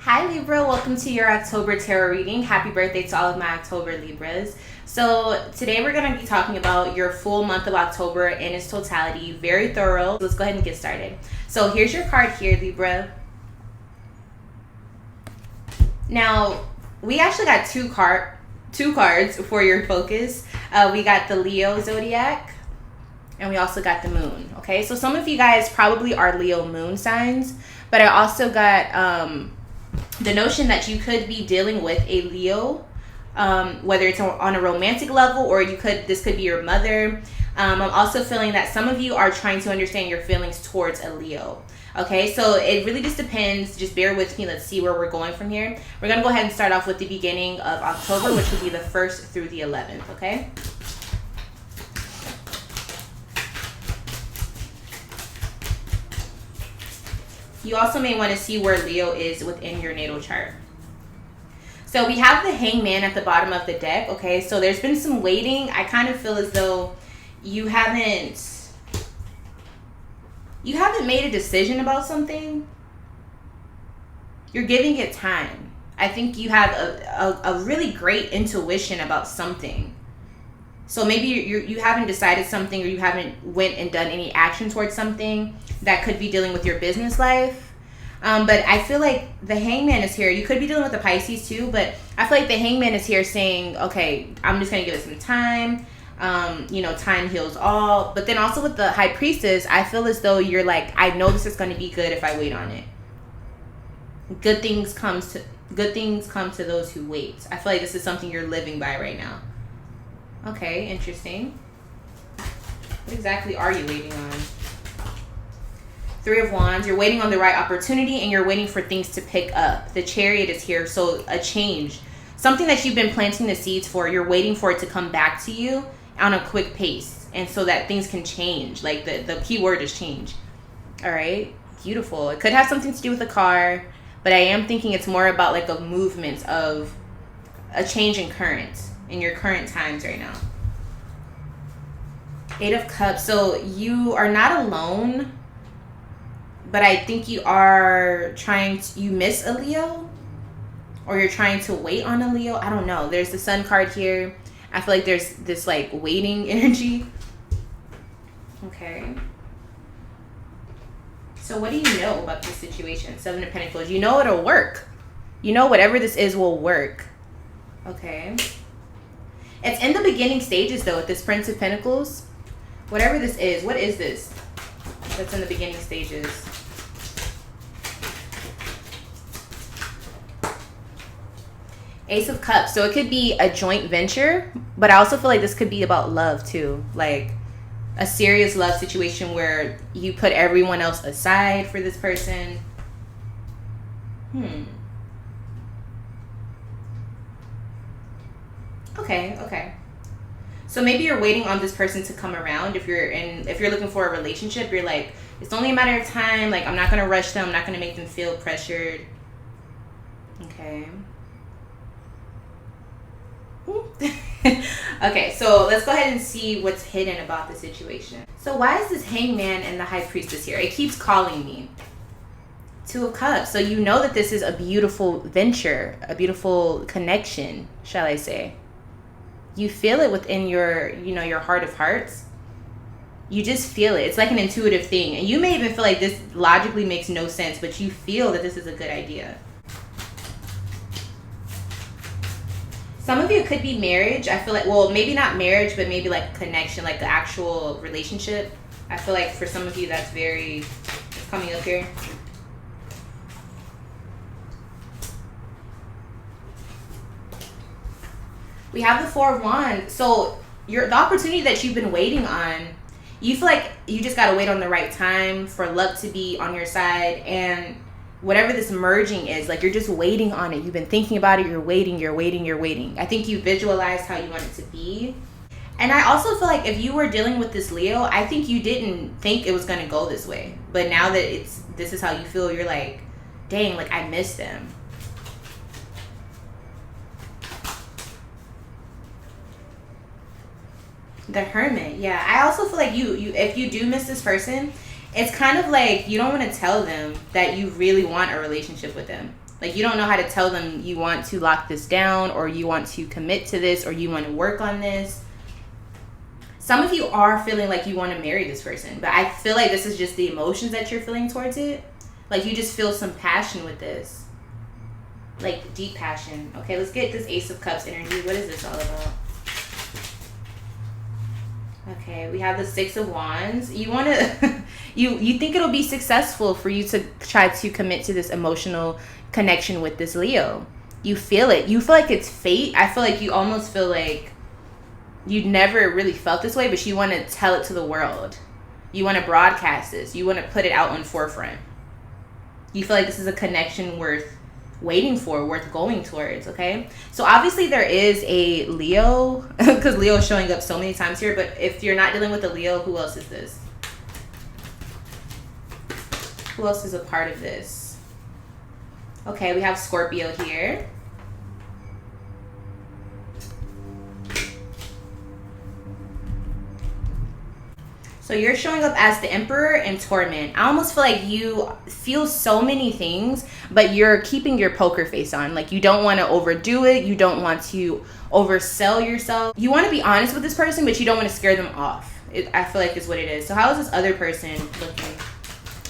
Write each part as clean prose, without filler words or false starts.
Hi Libra, welcome to your October tarot reading. Happy birthday to all of my October Libras. So today we're going to be talking about your full month of October in its totality. Very thorough. Let's go ahead and get started. So here's your card here, Libra. Now, we actually got two cards for your focus. We got the Leo zodiac and we also got the moon. Okay, so some of you guys probably are Leo moon signs, but I also got the notion that you could be dealing with a Leo, whether it's on a romantic level or this could be your mother. I'm also feeling that some of you are trying to understand your feelings towards a Leo. Okay, so it really just depends. Just bear with me. Let's see where we're going from here. We're going to go ahead and start off with the beginning of October, which will be the 1st through the 11th, okay? You also may want to see where Leo is within your natal chart. So we have the Hangman at the bottom of the deck, okay? So there's been some waiting. I kind of feel as though you haven't made a decision about something. You're giving it time. I think you have a really great intuition about something. So maybe you haven't decided something, or you haven't went and done any action towards something that could be dealing with your business life. But I feel like the Hangman is here. You could be dealing with the Pisces too, but I feel like the Hangman is here saying, okay, I'm just going to give it some time. Time heals all. But then also with the High Priestess, I feel as though you're like, I know this is going to be good if I wait on it. Good things come to those who wait. I feel like this is something you're living by right now. Okay, interesting. What exactly are you waiting on? Three of Wands. You're waiting on the right opportunity and you're waiting for things to pick up. The Chariot is here, so a change. Something that you've been planting the seeds for, you're waiting for it to come back to you on a quick pace. And so that things can change. Like the key word is change. All right, beautiful. It could have something to do with a car, but I am thinking it's more about like a movement of a change in current. In your current times right now. 8 of Cups. So you are not alone, but I think you are you miss a Leo, or you're trying to wait on a Leo. I don't know. There's the Sun card here. I feel like there's this like waiting energy. Okay. So what do you know about this situation? 7 of Pentacles. You know it'll work. You know whatever this is will work. Okay. It's in the beginning stages, though, with this Prince of Pentacles. Whatever this is, what is this that's in the beginning stages? Ace of Cups. So it could be a joint venture, but I also feel like this could be about love, too. Like a serious love situation where you put everyone else aside for this person. Okay. So maybe you're waiting on this person to come around. If you're looking for a relationship, you're like, it's only a matter of time. Like, I'm not going to rush them. I'm not going to make them feel pressured. Okay. Okay, so let's go ahead and see what's hidden about the situation. So why is this Hangman and the High Priestess here? It keeps calling me. 2 of Cups. So you know that this is a beautiful venture, a beautiful connection, shall I say. You feel it within your heart of hearts. You just feel it. It's like an intuitive thing. And you may even feel like this logically makes no sense, but you feel that this is a good idea. Some of you could be marriage. I feel like, well, maybe not marriage, but maybe like connection, like the actual relationship. I feel like for some of you that's it's coming up here. We have the 4 of Wands. So the opportunity that you've been waiting on, you feel like you just got to wait on the right time for luck to be on your side. And whatever this merging is, like you're just waiting on it. You've been thinking about it. You're waiting. I think you visualized how you want it to be. And I also feel like if you were dealing with this Leo, I think you didn't think it was going to go this way. But now that this is how you feel, you're like, dang, like I miss them. The Hermit. Yeah, I also feel like you if you do miss this person, it's kind of like you don't want to tell them that you really want a relationship with them. Like, you don't know how to tell them you want to lock this down, or you want to commit to this, or you want to work on this. Some of you are feeling like you want to marry this person, but I feel like this is just the emotions that you're feeling towards it. Like, you just feel some passion with this. Like, deep passion. Okay, let's get this Ace of Cups energy. What is this all about? Okay, we have the Six of Wands. You want to... you think it'll be successful for you to try to commit to this emotional connection with this Leo. You feel it. You feel like it's fate. I feel like you almost feel like you never really felt this way, but you want to tell it to the world. You want to broadcast this. You want to put it out on forefront. You feel like this is a connection worth waiting for, worth going towards, okay? So obviously there is a Leo, because Leo is showing up so many times here, but if you're not dealing with a Leo, who else is this? Who else is a part of this? Okay, we have Scorpio here. So you're showing up as the Emperor and Torment. I almost feel like you feel so many things, but you're keeping your poker face on. Like, you don't want to overdo it. You don't want to oversell yourself. You want to be honest with this person, but you don't want to scare them off. I feel like is what it is. So how is this other person looking?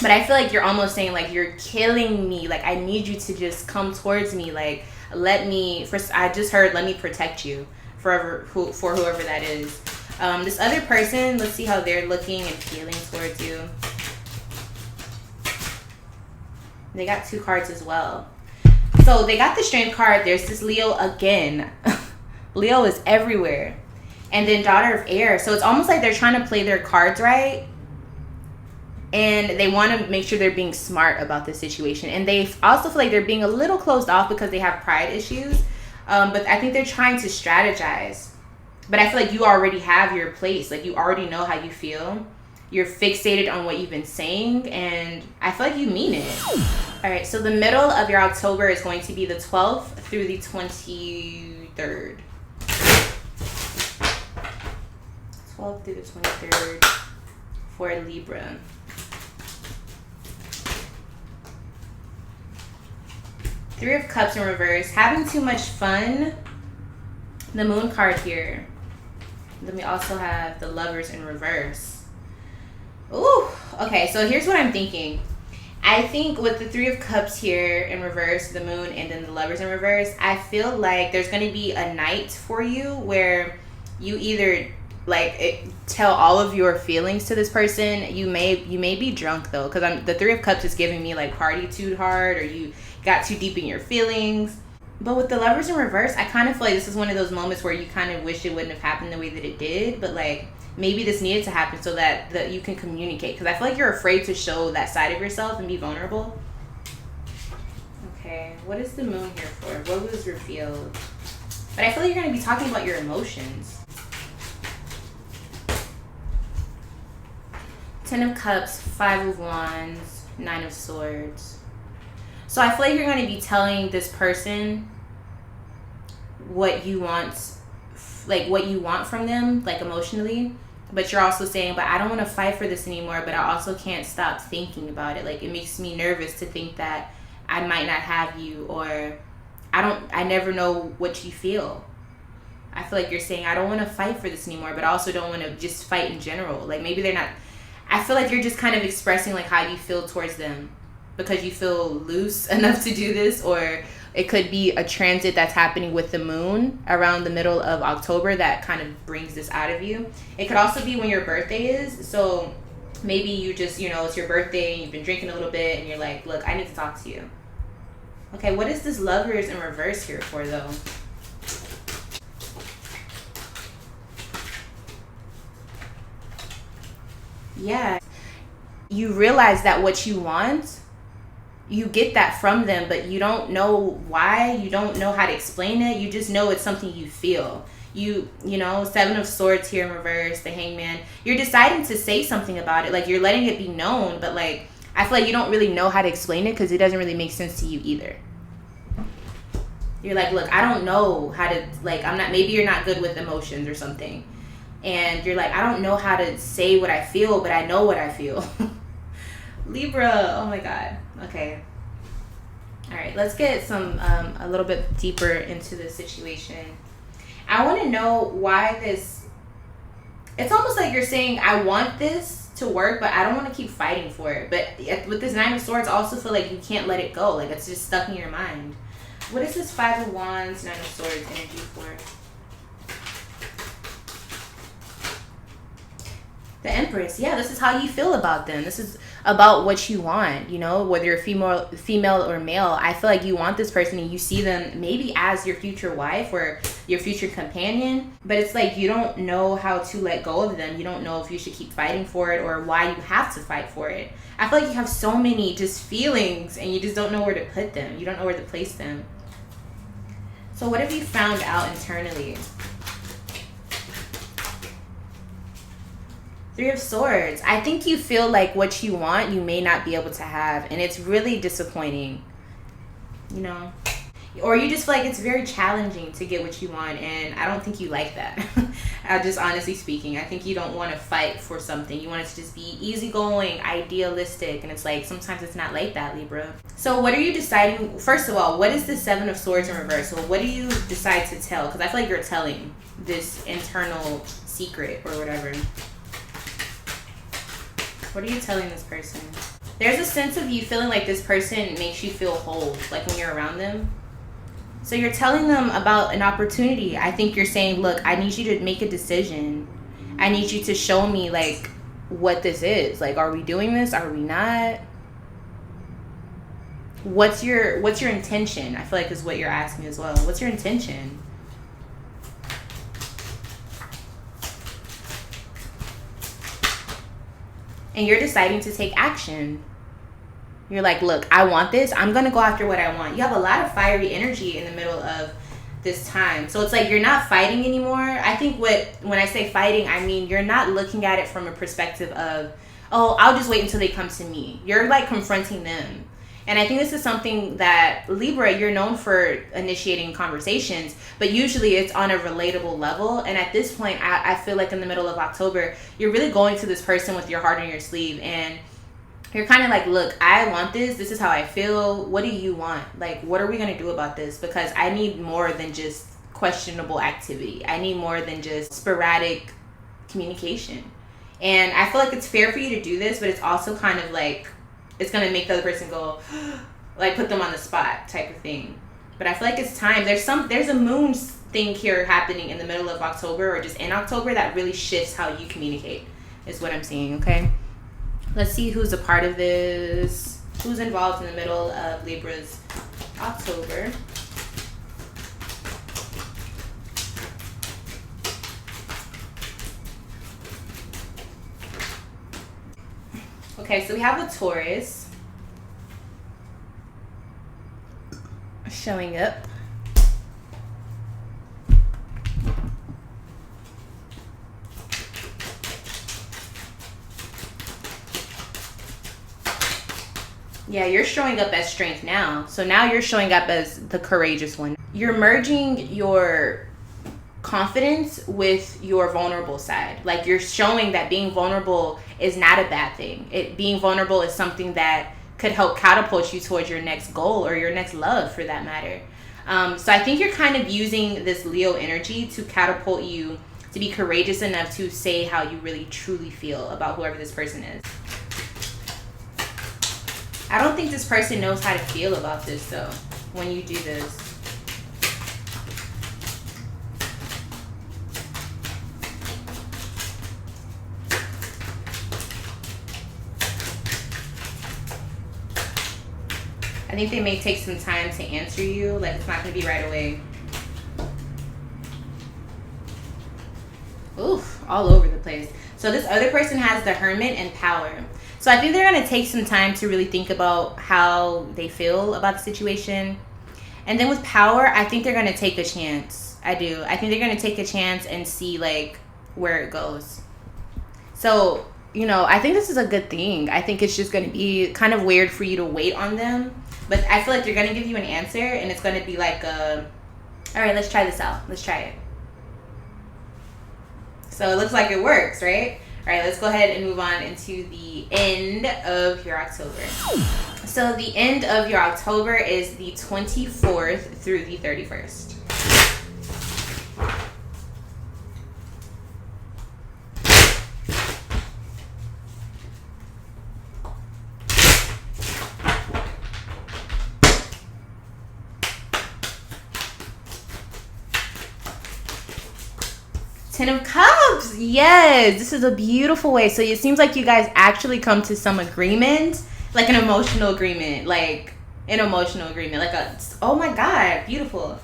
But I feel like you're almost saying, like, you're killing me. Like, I need you to just come towards me. Like, let me, I just heard, let me protect you for whoever that is. This other person, let's see how they're looking and feeling towards you. They got 2 cards as well. So they got the Strength card. There's this Leo again. Leo is everywhere. And then Daughter of Air. So it's almost like they're trying to play their cards right. And they want to make sure they're being smart about the situation. And they also feel like they're being a little closed off because they have pride issues. But I think they're trying to strategize. But I feel like you already have your place. Like, you already know how you feel. You're fixated on what you've been saying. And I feel like you mean it. All right, so the middle of your October is going to be the 12th through the 23rd. 12th through the 23rd for Libra. Three of Cups in reverse. Having too much fun. The Moon card here. Then we also have the Lovers in reverse. Ooh, okay, so here's what I'm thinking. I think with the Three of Cups here in reverse, the Moon, and then the Lovers in reverse, I feel like there's going to be a night for you where you either tell all of your feelings to this person. You may be drunk though, because the Three of Cups is giving me like party too hard, or you got too deep in your feelings. But with the Lovers in reverse, I kind of feel like this is one of those moments where you kind of wish it wouldn't have happened the way that it did. But like, maybe this needed to happen so that you can communicate. Because I feel like you're afraid to show that side of yourself and be vulnerable. Okay, what is the Moon here for? What was revealed? But I feel like you're going to be talking about your emotions. 10 of Cups, 5 of Wands, 9 of Swords. So I feel like you're going to be telling this person what you want from them, like emotionally. But you're also saying, but I don't want to fight for this anymore, but I also can't stop thinking about it. Like, it makes me nervous to think that I might not have you, or I never know what you feel. I feel like you're saying, I don't want to fight for this anymore, but I also don't want to just fight in general. Like, maybe they're not, I feel like you're just kind of expressing like how you feel towards them because you feel loose enough to do this, or it could be a transit that's happening with the Moon around the middle of October that kind of brings this out of you. It could also be when your birthday is. So maybe you just, it's your birthday and you've been drinking a little bit and you're like, look, I need to talk to you. Okay, what is this Lovers in reverse here for though? Yeah. You realize that what you want, you get that from them, but you don't know why. You don't know how to explain it. You just know it's something you feel. You know, 7 of Swords here in reverse, the Hangman. You're deciding to say something about it. Like, you're letting it be known, but like, I feel like you don't really know how to explain it because it doesn't really make sense to you either. You're like, look, I don't know how to, like, maybe you're not good with emotions or something. And you're like, I don't know how to say what I feel, but I know what I feel. Libra, oh my God. Okay. All right, let's get some a little bit deeper into the situation. I want to know why this. It's almost like you're saying, I want this to work, but I don't want to keep fighting for it. But with this Nine of Swords, I also feel like you can't let it go. Like it's just stuck in your mind. What is this Five of Wands, Nine of Swords energy for? The Empress. Yeah, this is how you feel about them. This is about what you want, you know, whether you're female or male. I feel like you want this person and you see them maybe as your future wife or your future companion, but it's like you don't know how to let go of them. You don't know if you should keep fighting for it or why you have to fight for it. I feel like you have so many just feelings and you just don't know where to put them. You don't know where to place them. So what have you found out internally? Three of Swords. I think you feel like what you want, you may not be able to have. And it's really disappointing, you know? Or you just feel like it's very challenging to get what you want. And I don't think you like that. Just honestly speaking, I think you don't want to fight for something. You want it to just be easygoing, idealistic. And it's like, sometimes it's not like that, Libra. So what are you deciding? First of all, what is the Seven of Swords in reverse? So what do you decide to tell? Because I feel like you're telling this internal secret or whatever. What are you telling this person? There's a sense of you feeling like this person makes you feel whole, like when you're around them. So you're telling them about an opportunity. I think you're saying, look, I need you to make a decision. I need you to show me like what this is. Like, are we doing this? Are we not? What's your intention? I feel like is what you're asking as well. What's your intention? And you're deciding to take action. You're like, look, I want this. I'm going to go after what I want. You have a lot of fiery energy in the middle of this time. So it's like you're not fighting anymore. I think when I say fighting, I mean you're not looking at it from a perspective of, oh, I'll just wait until they come to me. You're like confronting them. And I think this is something that, Libra, you're known for initiating conversations, but usually it's on a relatable level. And at this point, I feel like in the middle of October, you're really going to this person with your heart on your sleeve. And you're kind of like, look, I want this. This is how I feel. What do you want? Like, what are we going to do about this? Because I need more than just questionable activity. I need more than just sporadic communication. And I feel like it's fair for you to do this, but it's also kind of like, it's going to make the other person go, like put them on the spot type of thing. But I feel like it's time. There's a moon thing here happening in the middle of October or just in October that really shifts how you communicate is what I'm seeing, okay? Let's see who's a part of this. Who's involved in the middle of Libra's October. Okay, so we have a Taurus showing up. Yeah, you're showing up as strength now. So now you're showing up as the courageous one. You're merging your confidence with your vulnerable side. Like you're showing that being vulnerable is not a bad thing. Being vulnerable is something that could help catapult you towards your next goal or your next love for that matter. So I think you're kind of using this Leo energy to catapult you to be courageous enough to say how you really truly feel about whoever this person is. I don't think this person knows how to feel about this though when you do this. I think they may take some time to answer you. Like it's not going to be right away. Oof, all over the place. So this other person has the Hermit and Power. So I think they're going to take some time to really think about how they feel about the situation. And then with Power, I think they're going to take a chance. I do. I think they're going to take a chance and see like where it goes. So, you know, I think this is a good thing. I think it's just going to be kind of weird for you to wait on them. But I feel like they're going to give you an answer and it's going to be like, all right, let's try this out. Let's try it. So it looks like it works, right? All right, let's go ahead and move on into the end of your October. So the end of your October is the 24th through the 31st. Ten of Cups. Yes, this is a beautiful way. So it seems like you guys actually come to some agreement, like an emotional agreement, like oh my God, beautiful.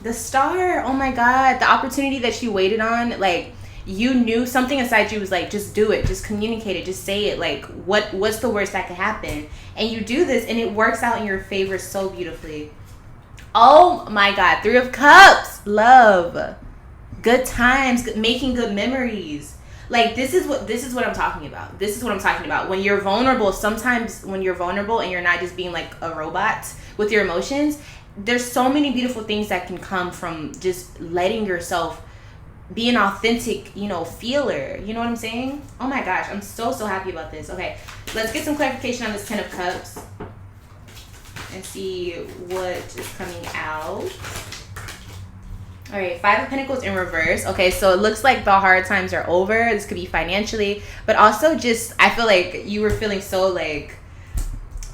The Star. Oh my God, the opportunity that you waited on, like you knew something inside you was like, just do it, just communicate it, just say it. Like what's the worst that could happen? And you do this and it works out in your favor so beautifully. Oh my God, Three of Cups. Love. Good times, making good memories. Like this is what I'm talking about. This is what I'm talking about. When you're vulnerable, sometimes when you're vulnerable and you're not just being like a robot with your emotions, there's so many beautiful things that can come from just letting yourself be an authentic, feeler. You know what I'm saying? Oh my gosh, I'm so happy about this. Okay, let's get some clarification on this Ten of Cups and see what is coming out. All right, Five of Pentacles in reverse. Okay, so it looks like the hard times are over. This could be financially, but also just, I feel like you were feeling so like,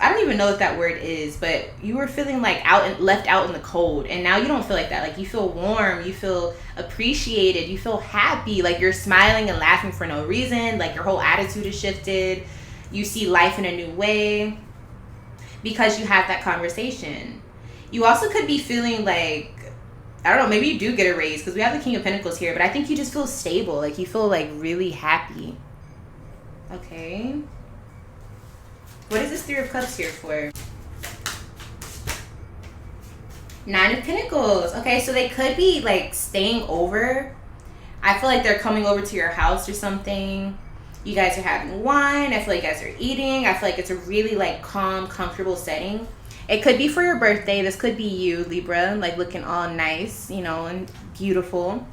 I don't even know what that word is, but you were feeling like left out in the cold. And now you don't feel like that. Like you feel warm, you feel appreciated, you feel happy. Like you're smiling and laughing for no reason. Like your whole attitude is shifted. You see life in a new way because you have that conversation. You also could be feeling like, I don't know, maybe you do get a raise because we have the King of Pentacles here, but I think you just feel stable. Like you feel like really happy. Okay. What is this Three of Cups here for? Nine of Pentacles. Okay, so they could be like staying over. I feel like they're coming over to your house or something. You guys are having wine. I feel like you guys are eating. I feel like it's a really like calm, comfortable setting. It could be for your birthday. This could be you, Libra, like looking all nice, and beautiful.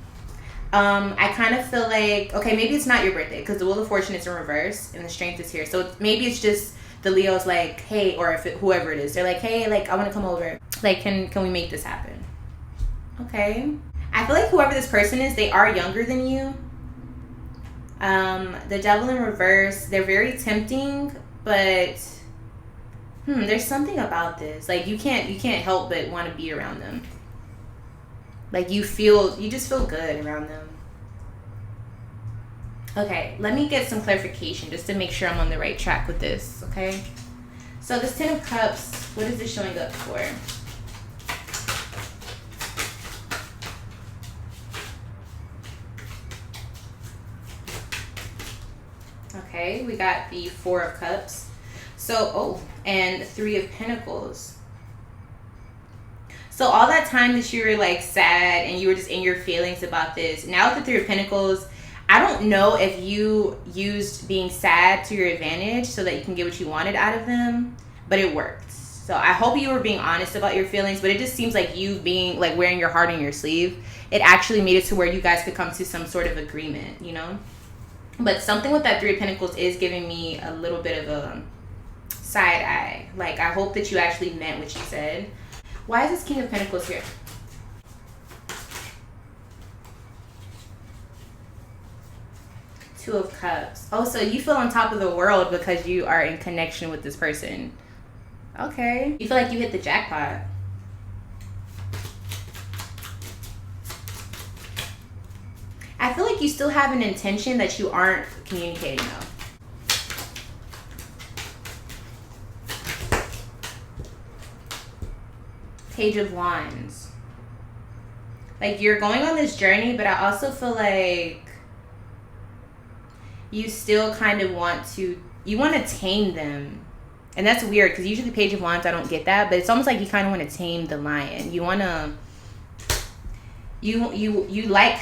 I kind of feel like, okay, maybe it's not your birthday because the Wheel of Fortune is in reverse and the Strength is here. So maybe it's just the Leo's like, hey, or whoever it is, they're like, hey, like I want to come over. Like, can we make this happen? Okay. I feel like whoever this person is, they are younger than you. The Devil in reverse, they're very tempting, but there's something about this. Like you can't help but want to be around them. Like you just feel good around them. Okay, let me get some clarification just to make sure I'm on the right track with this, okay? So this Ten of Cups, what is this showing up for? Okay, we got the Four of Cups. So, and Three of Pentacles. So all that time that you were like sad and you were just in your feelings about this, now with the Three of Pentacles, I don't know if you used being sad to your advantage so that you can get what you wanted out of them, but it worked. So I hope you were being honest about your feelings, but it just seems like you being like wearing your heart on your sleeve, it actually made it to where you guys could come to some sort of agreement, But something with that Three of Pentacles is giving me a little bit of a side eye. Like, I hope that you actually meant what you said. Why is this King of Pentacles here? Two of Cups. Oh, so you feel on top of the world because you are in connection with this person. Okay. You feel like you hit the jackpot. I feel like you still have an intention that you aren't communicating though. Page of Wands. Like you're going on this journey, but I also feel like you still kind of want to tame them. And that's weird because usually Page of Wands, I don't get that, but it's almost like you kind of want to tame the lion. You want to, you like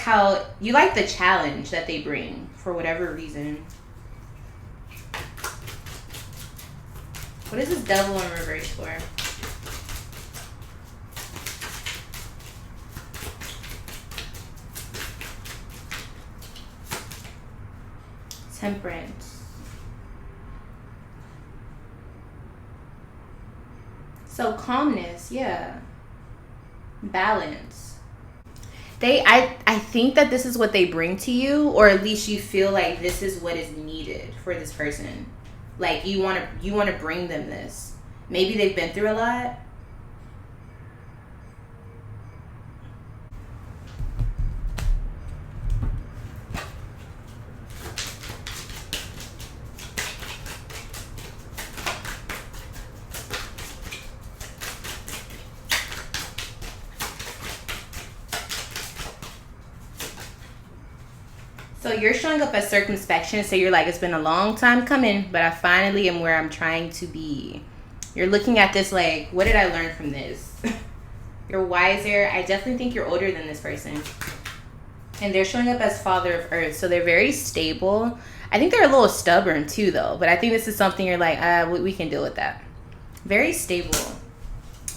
the challenge that they bring for whatever reason. What is this Devil in reverse for? Temperance. So calmness, yeah. Balance. I think that this is what they bring to you, or at least you feel like this is what is needed for this person. Like you want to bring them this. Maybe they've been through a lot. So you're showing up as circumspection. So you're like, it's been a long time coming, but I finally am where I'm trying to be. You're looking at this like, what did I learn from this? You're wiser. I definitely think you're older than this person. And they're showing up as father of earth. So they're very stable. I think they're a little stubborn too, though. But I think this is something you're like, we can deal with that. Very stable.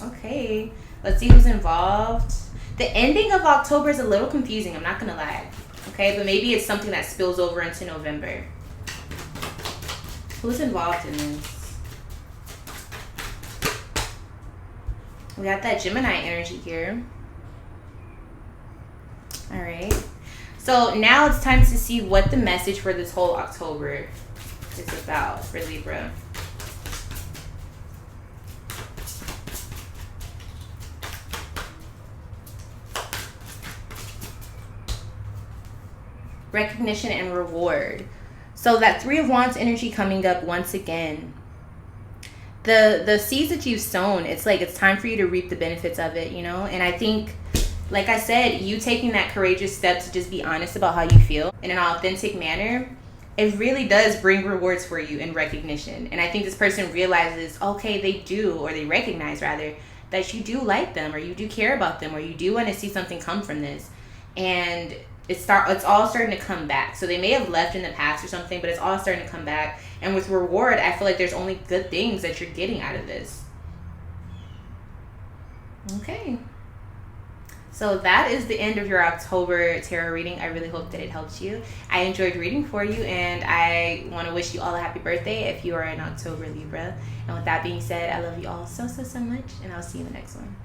Okay. Let's see who's involved. The ending of October is a little confusing. I'm not going to lie. Okay, but maybe it's something that spills over into November. Who's involved in this? We got that Gemini energy here. All right. So now it's time to see what the message for this whole October is about for Libra. Recognition and reward. So that Three of Wands energy coming up once again. The seeds that you've sown, it's like it's time for you to reap the benefits of it, you know? And I think, like I said, you taking that courageous step to just be honest about how you feel in an authentic manner, it really does bring rewards for you in recognition. And I think this person realizes, okay, they do, or they recognize rather, that you do like them, or you do care about them, or you do want to see something come from this. And it's all starting to come back. So they may have left in the past or something, but it's all starting to come back. And with reward, I feel like there's only good things that you're getting out of this. Okay. So that is the end of your October tarot reading. I really hope that it helps you. I enjoyed reading for you, and I want to wish you all a happy birthday if you are in October Libra. And with that being said, I love you all so, so, so much, and I'll see you in the next one.